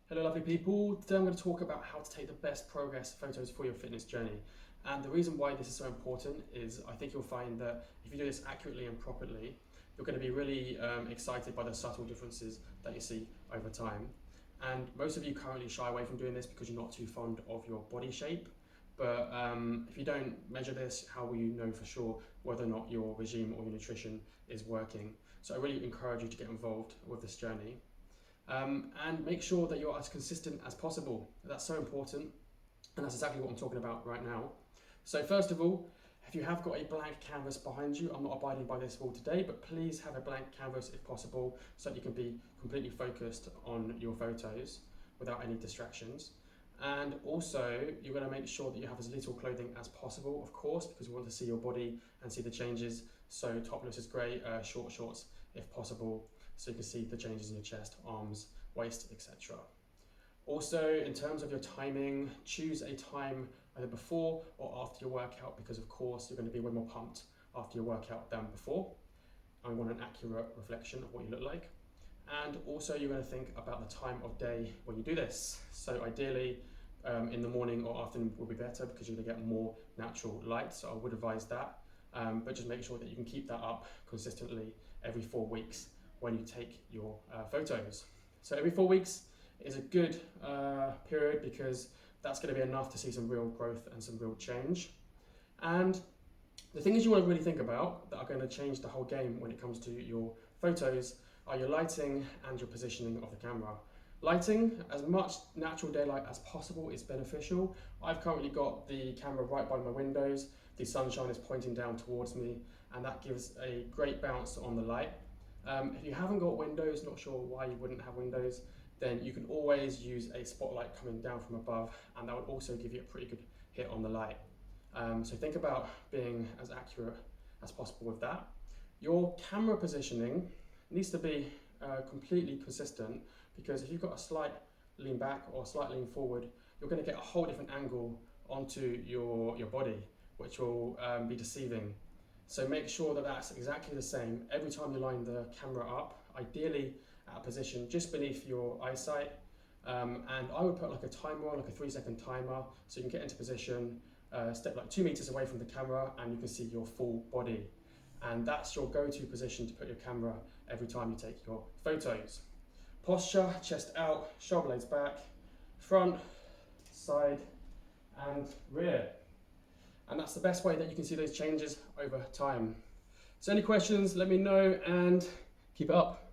Hello lovely people, today I'm going to talk about how to take the best progress photos for your fitness journey. And the reason why this is so important is I think you'll find that if you do this accurately and properly, you're going to be really excited by the subtle differences that you see over time. And most of you currently shy away from doing this because you're not too fond of your body shape. But if you don't measure this, how will you know for sure whether or not your regime or your nutrition is working? So I really encourage you to get involved with this journey. And make sure that you're as consistent as possible. That's so important, and that's exactly what I'm talking about right now. So first of all, if you have got a blank canvas behind you, I'm not abiding by this rule today, but please have a blank canvas if possible so that you can be completely focused on your photos without any distractions. And also, you're going to make sure that you have as little clothing as possible, of course, because we want to see your body and see the changes. So topless is great, short shorts if possible, so you can see the changes in your chest, arms, waist, etc. Also, in terms of your timing, choose a time either before or after your workout, because of course you're going to be way more pumped after your workout than before. I want an accurate reflection of what you look like. And also you're going to think about the time of day when you do this. So ideally in the morning or afternoon will be better because you're going to get more natural light, so I would advise that. But just make sure that you can keep that up consistently every 4 weeks when you take your photos. So every 4 weeks is a good period because that's going to be enough to see some real growth and some real change. And the things you want to really think about that are going to change the whole game when it comes to your photos are your lighting and your positioning of the camera. Lighting, as much natural daylight as possible is beneficial. I've currently got the camera right by my windows, the sunshine is pointing down towards me, and that gives a great bounce on the light. If you haven't got windows, not sure why you wouldn't have windows, then you can always use a spotlight coming down from above, and that would also give you a pretty good hit on the light. So think about being as accurate as possible with that. Your camera positioning needs to be completely consistent, because if you've got a slight lean back or a slight lean forward, you're going to get a whole different angle onto your body, which will be deceiving. So make sure that that's exactly the same every time you line the camera up, ideally at a position just beneath your eyesight. And I would put like a timer on, like a 3-second timer, so you can get into position, step like 2 meters away from the camera, and you can see your full body. And that's your go-to position to put your camera every time you take your photos. Posture, chest out, shoulder blades back, front, side, and rear. And that's the best way that you can see those changes over time. So any questions, let me know, and keep it up.